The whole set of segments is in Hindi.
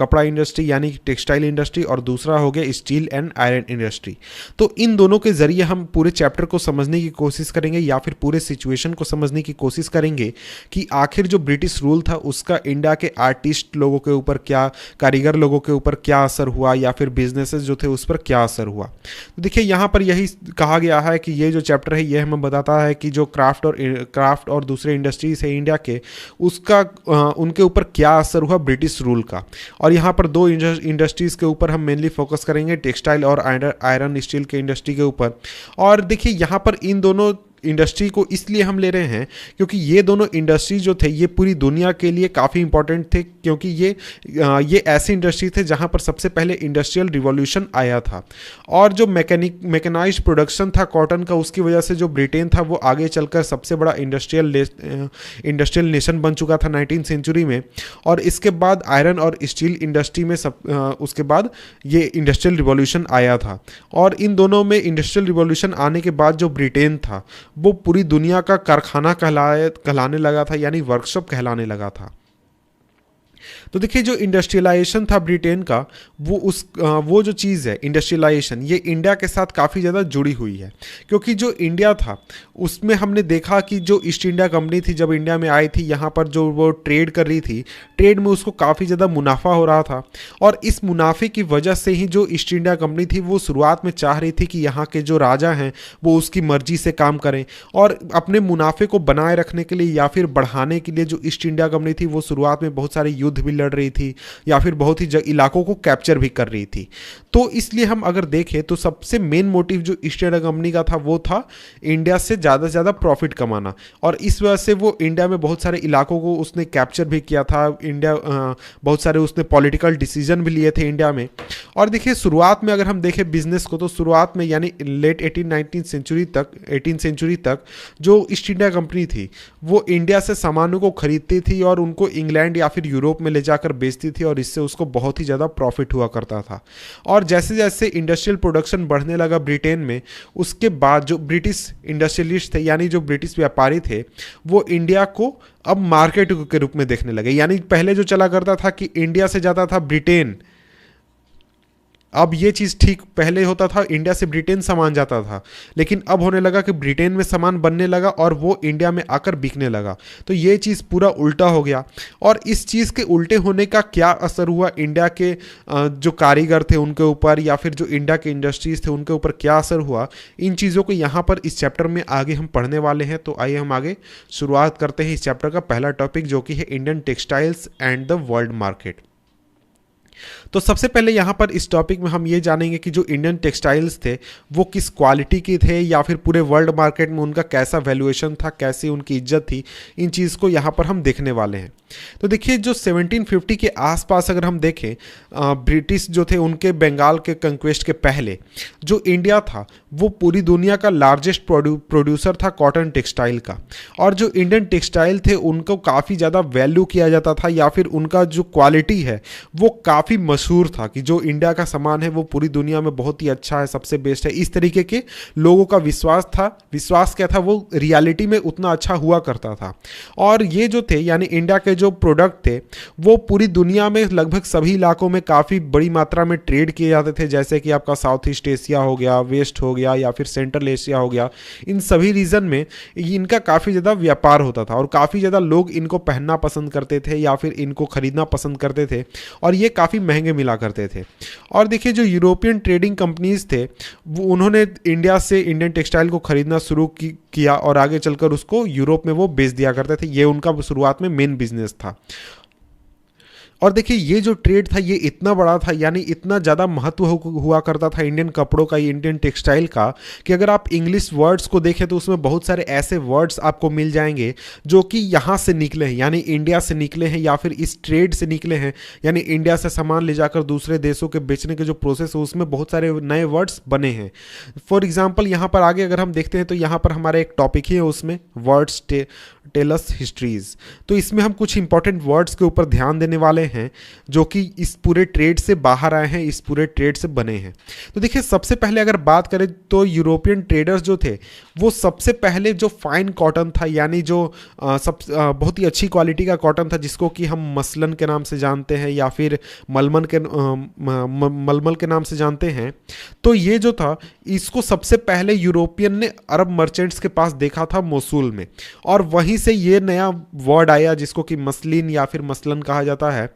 कपड़ा इंडस्ट्री यानी कि टेक्सटाइल इंडस्ट्री, और दूसरा हो गया स्टील एंड आयरन इंडस्ट्री। तो इन दोनों के जरिए हम पूरे चैप्टर को समझने की कोशिश करेंगे या फिर पूरे सिचुएशन को समझने की कोशिश करेंगे कि आखिर जो ब्रिटिश रूल था उसका इंडिया के आर्टिस्ट लोगों के ऊपर क्या, कारीगर लोगों के ऊपर क्या असर हुआ, या फिर बिजनेसेस जो थे उस पर क्या असर हुआ। तो देखिए यहाँ पर यही कहा गया है कि ये जो चैप्टर है ये हमें बताता है कि जो क्राफ्ट और दूसरे इंडस्ट्रीज है इंडिया के, उसका उनके ऊपर क्या असर हुआ ब्रिटिश रूल का। और यहाँ पर दो इंडस्ट्रीज़ के ऊपर हम मेनली फोकस करेंगे, टेक्सटाइल और आयरन स्टील के इंडस्ट्री के ऊपर। और देखिए यहाँ पर इन दोनों इंडस्ट्री को इसलिए हम ले रहे हैं क्योंकि ये दोनों इंडस्ट्री जो थे ये पूरी दुनिया के लिए काफ़ी इंपॉर्टेंट थे, क्योंकि ये ऐसी इंडस्ट्री थे जहाँ पर सबसे पहले इंडस्ट्रियल रिवॉल्यूशन आया था। और जो मैकेनाइज्ड प्रोडक्शन था कॉटन का, उसकी वजह से जो ब्रिटेन था वो आगे चलकर सबसे बड़ा इंडस्ट्रियल नेशन बन चुका था 19th सेंचुरी में। और इसके बाद आयरन और स्टील इंडस्ट्री में उसके बाद ये इंडस्ट्रियल रिवॉल्यूशन आया था। और इन दोनों में इंडस्ट्रियल रिवॉल्यूशन आने के बाद जो ब्रिटेन था वो पूरी दुनिया का कारखाना कहलाने लगा था, यानी वर्कशॉप कहलाने लगा था। तो देखिए जो इंडस्ट्रियलाइजेशन था ब्रिटेन का, वो जो चीज़ है इंडस्ट्रियलाइजेशन, ये इंडिया के साथ काफ़ी ज़्यादा जुड़ी हुई है। क्योंकि जो इंडिया था उसमें हमने देखा कि जो ईस्ट इंडिया कंपनी थी जब इंडिया में आई थी, यहाँ पर जो वो ट्रेड कर रही थी, ट्रेड में उसको काफ़ी ज़्यादा मुनाफा हो रहा था। और इस मुनाफे की वजह से ही जो ईस्ट इंडिया कंपनी थी वो शुरुआत में चाह रही थी कि यहाँ के जो राजा हैं वो उसकी मर्जी से काम करें, और अपने मुनाफे को बनाए रखने के लिए या फिर बढ़ाने के लिए जो ईस्ट इंडिया कंपनी थी वो शुरुआत में बहुत सारे युद्ध भी लड़ रही थी या फिर बहुत ही इलाकों को कैप्चर भी कर रही थी। तो इसलिए हम अगर देखें तो सबसे मेन मोटिव जो ईस्ट इंडिया कंपनी का था वो था इंडिया से ज़्यादा से ज़्यादा प्रॉफिट कमाना। और इस वजह से वो इंडिया में बहुत सारे इलाकों को उसने कैप्चर भी किया था। बहुत सारे उसने पॉलिटिकल डिसीजन भी लिए थे इंडिया में। और देखिए शुरुआत में अगर हम देखें बिजनेस को, तो शुरुआत में यानी लेट 18th सेंचुरी तक जो ईस्ट इंडिया कंपनी थी वो इंडिया से सामानों को खरीदती थी और उनको इंग्लैंड या फिर यूरोप में ले जाकर बेचती थी, और इससे उसको बहुत ही ज़्यादा प्रॉफिट हुआ करता था। और जैसे जैसे इंडस्ट्रियल प्रोडक्शन बढ़ने लगा ब्रिटेन में, उसके बाद जो ब्रिटिश इंडस्ट्रियलिस्ट थे यानी जो ब्रिटिश व्यापारी थे वो इंडिया को अब मार्केट के रूप में देखने लगे। यानी पहले जो चला करता था कि इंडिया से जाता था ब्रिटेन, अब ये चीज़ ठीक पहले होता था इंडिया से ब्रिटेन सामान जाता था, लेकिन अब होने लगा कि ब्रिटेन में सामान बनने लगा और वो इंडिया में आकर बिकने लगा। तो ये चीज़ पूरा उल्टा हो गया। और इस चीज़ के उल्टे होने का क्या असर हुआ इंडिया के जो कारीगर थे उनके ऊपर, या फिर जो इंडिया के इंडस्ट्रीज़ थे उनके ऊपर क्या असर हुआ, इन चीज़ों को यहाँ पर इस चैप्टर में आगे हम पढ़ने वाले हैं। तो आइए हम आगे शुरुआत करते हैं इस चैप्टर का पहला टॉपिक, जो कि है Indian textiles and the world market. तो सबसे पहले यहाँ पर इस टॉपिक में हम ये जानेंगे कि जो इंडियन टेक्सटाइल्स थे वो किस क्वालिटी के थे, या फिर पूरे वर्ल्ड मार्केट में उनका कैसा वैल्यूएशन था, कैसी उनकी इज्जत थी। इन चीज़ को यहाँ पर हम देखने वाले हैं। तो देखिए जो 1750 के आसपास अगर हम देखें, ब्रिटिश जो थे उनके बंगाल के कंक्वेस्ट के पहले जो इंडिया था वो पूरी दुनिया का लार्जेस्ट प्रोड्यूसर था कॉटन टेक्सटाइल का। और जो इंडियन टेक्सटाइल थे उनको काफ़ी ज़्यादा वैल्यू किया जाता था, या फिर उनका जो क्वालिटी है वो काफ़ी मशहूर था कि जो इंडिया का सामान है वो पूरी दुनिया में बहुत ही अच्छा है, सबसे बेस्ट है। इस तरीके के लोगों का विश्वास था। विश्वास क्या था, वो रियलिटी में उतना अच्छा हुआ करता था। और ये जो थे यानी इंडिया के जो प्रोडक्ट थे वो पूरी दुनिया में लगभग सभी इलाकों में काफ़ी बड़ी मात्रा में ट्रेड किए जाते थे, जैसे कि आपका साउथ ईस्ट एशिया हो गया, वेस्ट हो गया, या फिर सेंट्रल एशिया हो गया। इन सभी रीजन में इनका काफ़ी ज़्यादा व्यापार होता था और काफ़ी ज़्यादा लोग इनको पहनना पसंद करते थे या फिर इनको खरीदना पसंद करते थे, और ये काफ़ी महंगे मिला करते थे। और देखिए जो यूरोपियन ट्रेडिंग कंपनीज थे वो उन्होंने इंडिया से इंडियन टेक्सटाइल को खरीदना शुरू किया और आगे चलकर उसको यूरोप में वो बेच दिया करते थे। ये उनका शुरुआत में मेन बिजनेस था। और देखिए ये जो ट्रेड था ये इतना बड़ा था, यानी इतना ज़्यादा महत्व हुआ करता था इंडियन कपड़ों का, इंडियन टेक्सटाइल का, कि अगर आप इंग्लिश वर्ड्स को देखें तो उसमें बहुत सारे ऐसे वर्ड्स आपको मिल जाएंगे जो कि यहाँ से निकले हैं, यानी इंडिया से निकले हैं या फिर इस ट्रेड से निकले हैं। यानी इंडिया से सामान ले जाकर दूसरे देशों के बेचने के जो प्रोसेस है उसमें बहुत सारे नए वर्ड्स बने हैं। फॉर एग्जाम्पल यहाँ पर आगे अगर हम देखते हैं तो यहाँ पर हमारा एक टॉपिक ही है, उसमें वर्ड्स टेल अस हिस्ट्रीज। तो इसमें हम कुछ इंपॉर्टेंट वर्ड्स के ऊपर ध्यान देने वाले हैं जो कि इस पूरे ट्रेड से बाहर आए हैं, इस पूरे ट्रेड से बने हैं। तो देखिए, सबसे पहले अगर बात करें तो यूरोपियन ट्रेडर्स जो थे वो सबसे पहले जो फाइन कॉटन था, यानी जो बहुत ही अच्छी क्वालिटी का कॉटन था जिसको कि हम मसलन के नाम से जानते हैं या फिर मलमल के नाम से जानते हैं, तो ये जो था इसको सबसे पहले यूरोपियन ने अरब मर्चेंट्स के पास देखा था मोसूल में, और वहीं से ये नया वर्ड आया जिसको कि मसलिन या फिर मसलन कहा जाता है।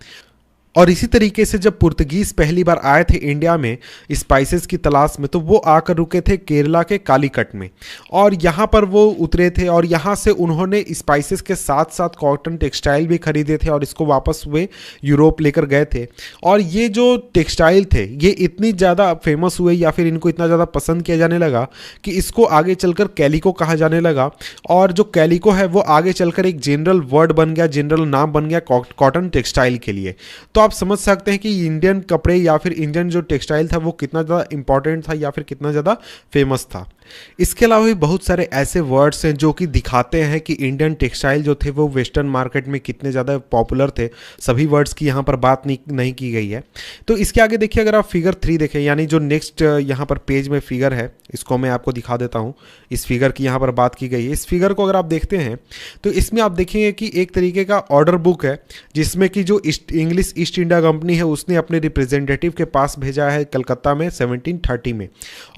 और इसी तरीके से जब पुर्तगीज पहली बार आए थे इंडिया में स्पाइसेस की तलाश में, तो वो आकर रुके थे केरला के कालीकट में, और यहाँ पर वो उतरे थे और यहाँ से उन्होंने स्पाइसेस के साथ साथ कॉटन टेक्सटाइल भी खरीदे थे और इसको वापस वे यूरोप लेकर गए थे। और ये जो टेक्सटाइल थे ये इतनी ज़्यादा फेमस हुए या फिर इनको इतना ज़्यादा पसंद किया जाने लगा कि इसको आगे चलकर कैलिको कहा जाने लगा, और जो कैलिको है वो आगे चलकर एक जनरल वर्ड बन गया, जनरल नाम बन गया कॉटन टेक्सटाइल के लिए। तो आप समझ सकते हैं कि इंडियन कपड़े या फिर इंडियन जो टेक्सटाइल था वो कितना ज़्यादा इंपॉर्टेंट था या फिर कितना ज़्यादा फेमस था। इसके अलावा भी बहुत सारे ऐसे वर्ड्स हैं जो कि दिखाते हैं कि इंडियन टेक्सटाइल जो थे वो वेस्टर्न मार्केट में कितने ज़्यादा पॉपुलर थे। सभी वर्ड्स की यहाँ पर बात नहीं की गई है। तो इसके आगे देखिए, अगर आप फिगर 3 देखें, यानी जो नेक्स्ट यहाँ पर पेज में फिगर है, इसको मैं आपको दिखा देता हूँ। इस फिगर की यहाँ पर बात की गई है। इस फिगर को अगर आप देखते हैं तो इसमें आप देखेंगे कि एक तरीके का ऑर्डर बुक है जिसमें कि जो इंग्लिश ईस्ट इंडिया कंपनी है उसने अपने रिप्रेजेंटेटिव के पास भेजा है कलकत्ता में 1730 में।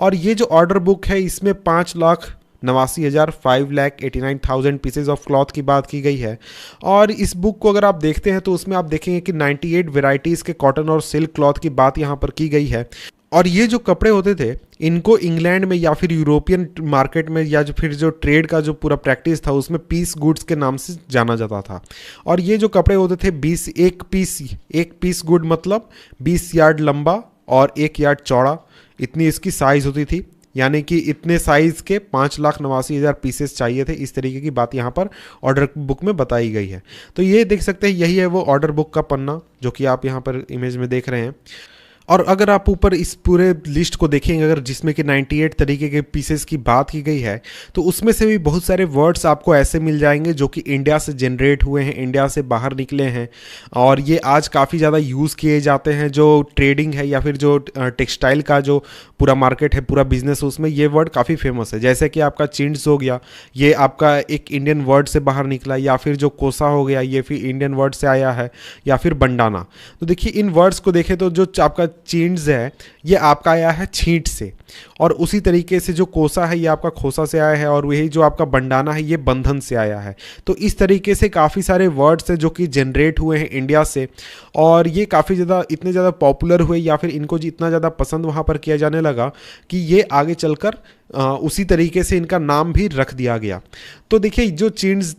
और ये जो ऑर्डर बुक है इसमें 5,89,589,000 पीसेज ऑफ क्लॉथ की बात की गई है। और इस बुक को अगर आप देखते हैं तो उसमें आप देखेंगे कि 98 वेराइटीज़ के कॉटन और सिल्क क्लॉथ की बात यहाँ पर की गई है। और ये जो कपड़े होते थे इनको इंग्लैंड में या फिर यूरोपियन मार्केट में या जो फिर जो ट्रेड का जो पूरा प्रैक्टिस था उसमें पीस गुड्स के नाम से जाना जाता था। और ये जो कपड़े होते थे एक पीस गुड मतलब 20 यार्ड लंबा और 1 यार्ड चौड़ा, इतनी इसकी साइज़ होती थी। यानी कि इतने साइज़ के 5,89,000 पीसेस चाहिए थे। इस तरीके की बात यहाँ पर ऑर्डर बुक में बताई गई है। तो ये देख सकते हैं, यही है वो ऑर्डर बुक का पन्ना जो कि आप यहाँ पर इमेज में देख रहे हैं। और अगर आप ऊपर इस पूरे लिस्ट को देखेंगे, अगर जिसमें कि 98 तरीके के पीसेस की बात की गई है, तो उसमें से भी बहुत सारे वर्ड्स आपको ऐसे मिल जाएंगे जो कि इंडिया से जनरेट हुए हैं, इंडिया से बाहर निकले हैं, और ये आज काफ़ी ज़्यादा यूज़ किए जाते हैं। जो ट्रेडिंग है या फिर जो टेक्सटाइल का जो पूरा मार्केट है, पूरा बिजनेस, उसमें ये वर्ड काफ़ी फेमस है। जैसे कि आपका चिंड्स हो गया, ये आपका एक इंडियन वर्ड से बाहर निकला, या फिर जो कोसा हो गया ये फिर इंडियन वर्ड से आया है, या फिर बंडाना। तो देखिए, इन वर्ड्स को देखें तो जो आपका चींड्स है ये आपका आया है छींट से, और उसी तरीके से जो कोसा है ये आपका खोसा से आया है, और वही जो आपका बंडाना है ये बंधन से आया है। तो इस तरीके से काफ़ी सारे वर्ड्स हैं जो कि जनरेट हुए हैं इंडिया से, और ये काफ़ी ज़्यादा इतने ज़्यादा पॉपुलर हुए या फिर इनको इतना ज़्यादा पसंद वहाँ पर किया जाने लगा कि ये आगे चलकर उसी तरीके से इनका नाम भी रख दिया गया। तो देखिए, जो चीन्स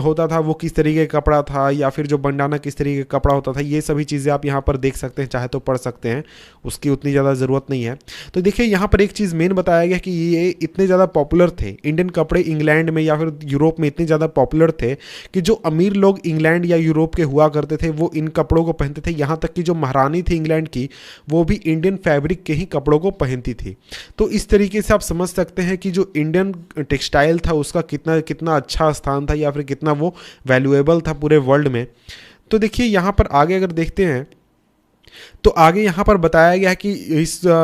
होता था वो किस तरीके का कपड़ा था, या फिर जो बंडाना किस तरीके का कपड़ा होता था, ये सभी चीज़ें आप यहाँ पर देख सकते हैं, चाहे तो पढ़ सकते हैं, उसकी उतनी ज़्यादा ज़रूरत नहीं है। तो देखिए, यहाँ पर एक चीज़ मेन बताया गया कि ये इतने ज़्यादा पॉपुलर थे, इंडियन कपड़े इंग्लैंड में या फिर यूरोप में इतने ज़्यादा पॉपुलर थे कि जो अमीर लोग इंग्लैंड या यूरोप के हुआ करते थे वो इन कपड़ों को पहनते थे। यहाँ तक कि जो महारानी थी इंग्लैंड की, वो भी इंडियन फैब्रिक के ही कपड़ों को पहनती थी। तो इस तरीके से आप समझ सकते हैं कि जो इंडियन टेक्सटाइल था उसका कितना अच्छा स्थान था या फिर कितना वो वैल्यूएबल था पूरे वर्ल्ड में। तो देखिए, यहाँ पर आगे अगर देखते हैं तो आगे यहाँ पर बताया गया है कि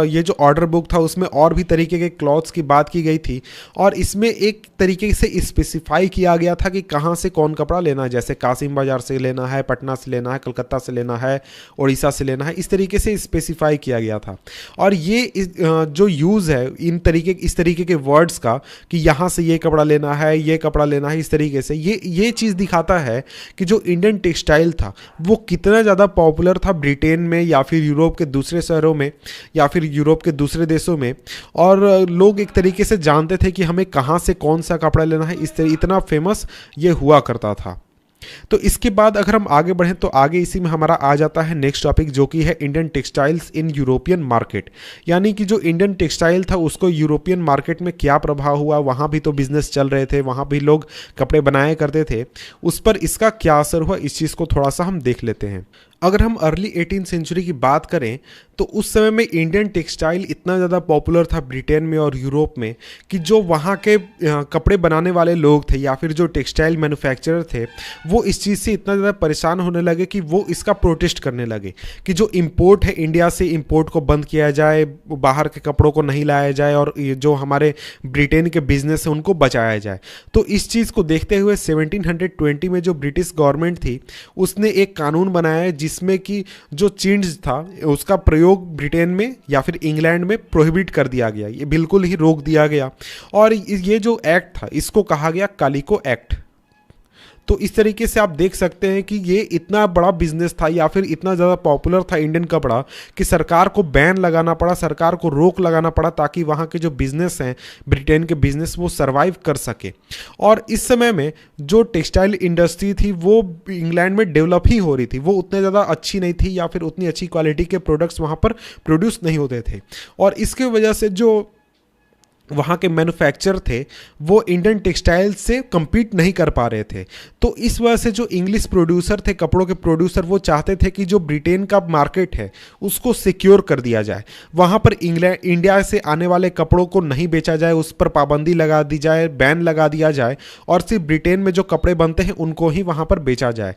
ये जो ऑर्डर बुक था उसमें और भी तरीके के क्लॉथ्स की बात की गई थी, और इसमें एक तरीके से स्पेसिफाई किया गया था कि कहाँ से कौन कपड़ा लेना है। जैसे कासिम बाज़ार से लेना है, पटना से लेना है, कलकत्ता से लेना है, उड़ीसा से लेना है, इस तरीके से स्पेसिफाई किया गया था। और ये जो यूज़ है इस तरीके के वर्ड्स का कि यहाँ से ये कपड़ा लेना है, ये कपड़ा लेना है, इस तरीके से ये चीज़ दिखाता है कि जो इंडियन टेक्सटाइल था वो कितना ज़्यादा पॉपुलर था ब्रिटेन में या फिर यूरोप के दूसरे शहरों में या फिर यूरोप के दूसरे देशों में। और लोग एक तरीके से जानते थे कि हमें कहाँ से कौन सा कपड़ा लेना है, इतना फेमस ये हुआ करता था। तो इसके बाद अगर हम आगे बढ़ें तो आगे इसी में हमारा आ जाता है नेक्स्ट टॉपिक, जो कि है Indian textiles in European market. यानी कि जो इंडियन टेक्सटाइल था उसको यूरोपियन मार्केट में क्या प्रभाव हुआ, वहाँ भी तो बिजनेस चल रहे थे, वहाँ भी लोग कपड़े बनाया करते थे, उस पर इसका क्या असर हुआ, इस चीज़ को थोड़ा सा हम देख लेते हैं। अगर हम अर्ली 18th सेंचुरी की बात करें तो उस समय में इंडियन टेक्सटाइल इतना ज़्यादा पॉपुलर था ब्रिटेन में और यूरोप में कि जो वहाँ के कपड़े बनाने वाले लोग थे या फिर जो टेक्सटाइल मैन्युफैक्चरर थे वो इस चीज़ से इतना ज़्यादा परेशान होने लगे कि वो इसका प्रोटेस्ट करने लगे कि जो इम्पोर्ट है इंडिया से, इम्पोर्ट को बंद किया जाए, बाहर के कपड़ों को नहीं लाया जाए और जो हमारे ब्रिटेन के बिजनेस है उनको बचाया जाए। तो इस चीज़ को देखते हुए 1720 में जो ब्रिटिश गवर्नमेंट थी उसने एक कानून बनाया है जिसमें कि जो चींज था उसका प्रयोग ब्रिटेन में या फिर इंग्लैंड में प्रोहिबिट कर दिया गया, ये बिल्कुल ही रोक दिया गया। और ये जो एक्ट था इसको कहा गया कालिको एक्ट। तो इस तरीके से आप देख सकते हैं कि ये इतना बड़ा बिजनेस था या फिर इतना ज़्यादा पॉपुलर था इंडियन कपड़ा कि सरकार को बैन लगाना पड़ा, सरकार को रोक लगाना पड़ा ताकि वहाँ के जो बिजनेस हैं ब्रिटेन के बिजनेस वो सरवाइव कर सके। और इस समय में जो टेक्सटाइल इंडस्ट्री थी वो इंग्लैंड में डेवलप ही हो रही थी, वो उतने ज़्यादा अच्छी नहीं थी या फिर उतनी अच्छी क्वालिटी के प्रोडक्ट्स वहाँ पर प्रोड्यूस नहीं होते थे। और इसके वजह से जो वहाँ के मैन्युफैक्चर थे वो इंडियन टेक्सटाइल से compete नहीं कर पा रहे थे। तो इस वजह से जो इंग्लिश प्रोड्यूसर थे, कपड़ों के प्रोड्यूसर, वो चाहते थे कि जो ब्रिटेन का मार्केट है उसको सिक्योर कर दिया जाए, वहाँ पर इंडिया से आने वाले कपड़ों को नहीं बेचा जाए, उस पर पाबंदी लगा दी जाए, बैन लगा दिया जाए और सिर्फ ब्रिटेन में जो कपड़े बनते हैं उनको ही वहाँ पर बेचा जाए।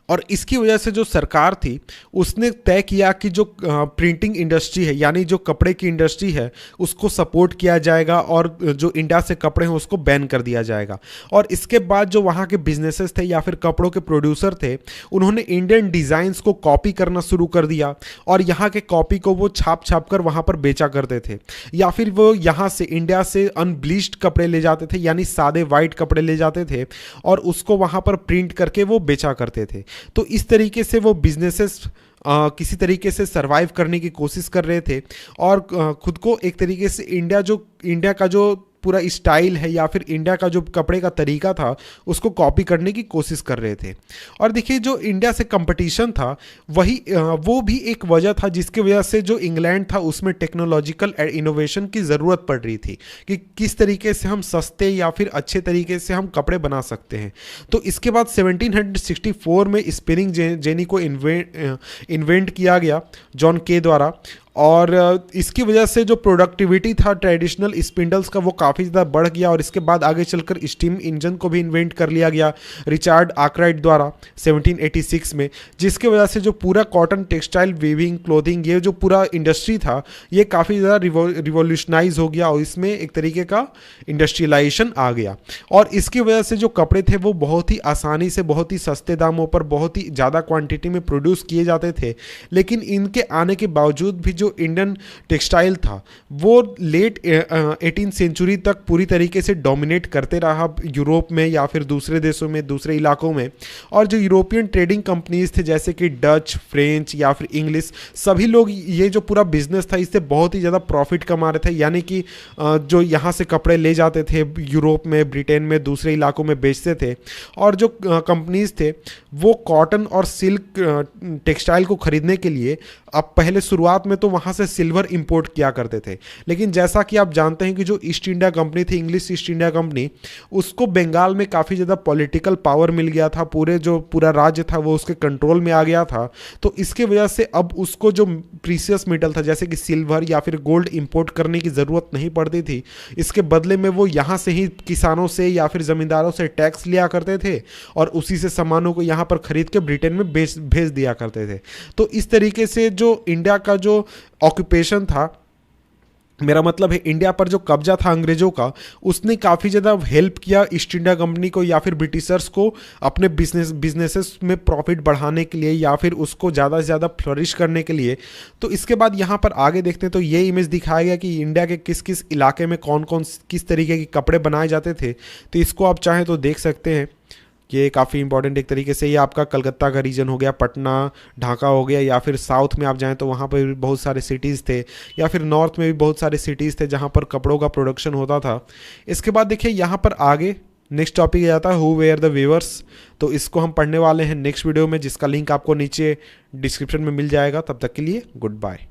और इसकी वजह से जो सरकार थी उसने तय किया कि जो प्रिंटिंग इंडस्ट्री है यानी जो कपड़े की इंडस्ट्री है उसको सपोर्ट किया जाएगा और जो इंडिया से कपड़े हैं उसको बैन कर दिया जाएगा। और इसके बाद जो वहाँ के बिजनेसेस थे या फिर कपड़ों के प्रोड्यूसर थे उन्होंने इंडियन डिज़ाइंस को कॉपी करना शुरू कर दिया और यहाँ के कॉपी को वो छाप छाप कर वहाँ पर बेचा करते थे, या फिर वो यहाँ से इंडिया से अनब्लीच्ड कपड़े ले जाते थे यानी सादे वाइट कपड़े ले जाते थे और उसको वहाँ पर प्रिंट करके वो बेचा करते थे। तो इस तरीके से वो बिजनेसेस किसी तरीके से सरवाइव करने की कोशिश कर रहे थे और खुद को एक तरीके से इंडिया का जो पूरा स्टाइल है या फिर इंडिया का जो कपड़े का तरीका था उसको कॉपी करने की कोशिश कर रहे थे। और देखिए जो इंडिया से कंपटीशन था वो भी एक वजह था जिसकी वजह से जो इंग्लैंड था उसमें टेक्नोलॉजिकल इनोवेशन की ज़रूरत पड़ रही थी कि किस तरीके से हम सस्ते या फिर अच्छे तरीके से हम कपड़े बना सकते हैं। तो इसके बाद 1764 में स्पिनिंग जेनी को इन्वेंट किया गया जॉन के द्वारा और इसकी वजह से जो प्रोडक्टिविटी था ट्रेडिशनल स्पिंडल्स का वो काफ़ी ज़्यादा बढ़ गया। और इसके बाद आगे चलकर स्टीम इंजन को भी इन्वेंट कर लिया गया रिचार्ड आर्कराइट द्वारा 1786 में, जिसकी वजह से जो पूरा कॉटन टेक्सटाइल वीविंग क्लोथिंग ये जो पूरा इंडस्ट्री था ये काफ़ी ज़्यादा रिवोल्यूशनाइज हो गया और इसमें एक तरीके का इंडस्ट्रियलाइजेशन आ गया। और इसकी वजह से जो कपड़े थे वो बहुत ही आसानी से बहुत ही सस्ते दामों पर बहुत ही ज़्यादा क्वान्टिटी में प्रोड्यूस किए जाते थे। लेकिन इनके आने के बावजूद भी जो इंडियन टेक्सटाइल था वो लेट 18th सेंचुरी तक पूरी तरीके से डोमिनेट करते रहा यूरोप में या फिर दूसरे देशों में, दूसरे इलाकों में। और जो यूरोपियन ट्रेडिंग कंपनीज थे जैसे कि डच, फ्रेंच या फिर इंग्लिश, सभी लोग ये जो पूरा बिजनेस था इससे बहुत ही ज़्यादा प्रॉफिट कमा रहे थे। यानी कि जो यहाँ से कपड़े ले जाते थे यूरोप में, ब्रिटेन में, दूसरे इलाकों में बेचते थे और जो कंपनीज थे वो कॉटन और सिल्क टेक्सटाइल को खरीदने के लिए अब पहले शुरुआत में तो वहाँ से सिल्वर इंपोर्ट किया करते थे। लेकिन जैसा कि आप जानते हैं कि जो ईस्ट इंडिया कंपनी थी, इंग्लिश ईस्ट इंडिया कंपनी, उसको बंगाल में काफ़ी ज़्यादा पॉलिटिकल पावर मिल गया था, पूरा राज्य था वो उसके कंट्रोल में आ गया था। तो इसके वजह से अब उसको जो प्रीसियस मेटल था जैसे कि सिल्वर या फिर गोल्ड इंपोर्ट करने की ज़रूरत नहीं पड़ती थी। इसके बदले में वो यहाँ से ही किसानों से या फिर ज़मींदारों से टैक्स लिया करते थे और उसी से सामानों को यहाँ पर खरीद के ब्रिटेन में भेज दिया करते थे। तो इस तरीके से जो इंडिया का जो ऑक्यूपेशन था, मेरा मतलब है इंडिया पर जो कब्जा था अंग्रेजों का, उसने काफ़ी ज़्यादा हेल्प किया ईस्ट इंडिया कंपनी को या फिर ब्रिटिशर्स को अपने बिजनेसेस में प्रॉफिट बढ़ाने के लिए या फिर उसको ज़्यादा से ज़्यादा फ्लरिश करने के लिए। तो इसके बाद यहाँ पर आगे देखते हैं तो ये इमेज दिखाया गया कि इंडिया के किस किस इलाके में कौन कौन किस तरीके के कपड़े बनाए जाते थे। तो इसको आप चाहें तो देख सकते हैं, ये काफ़ी इंपॉर्टेंट एक तरीके से ये आपका कलकत्ता का रीजन हो गया, पटना, ढाका हो गया, या फिर साउथ में आप जाएं तो वहाँ पर भी बहुत सारे सिटीज़ थे, या फिर नॉर्थ में भी बहुत सारे सिटीज़ थे जहाँ पर कपड़ों का प्रोडक्शन होता था। इसके बाद देखिए यहाँ पर आगे नेक्स्ट टॉपिक जाता है हु वेयर द वीवर्स। तो इसको हम पढ़ने वाले हैं नेक्स्ट वीडियो में जिसका लिंक आपको नीचे डिस्क्रिप्शन में मिल जाएगा। तब तक के लिए गुड बाय।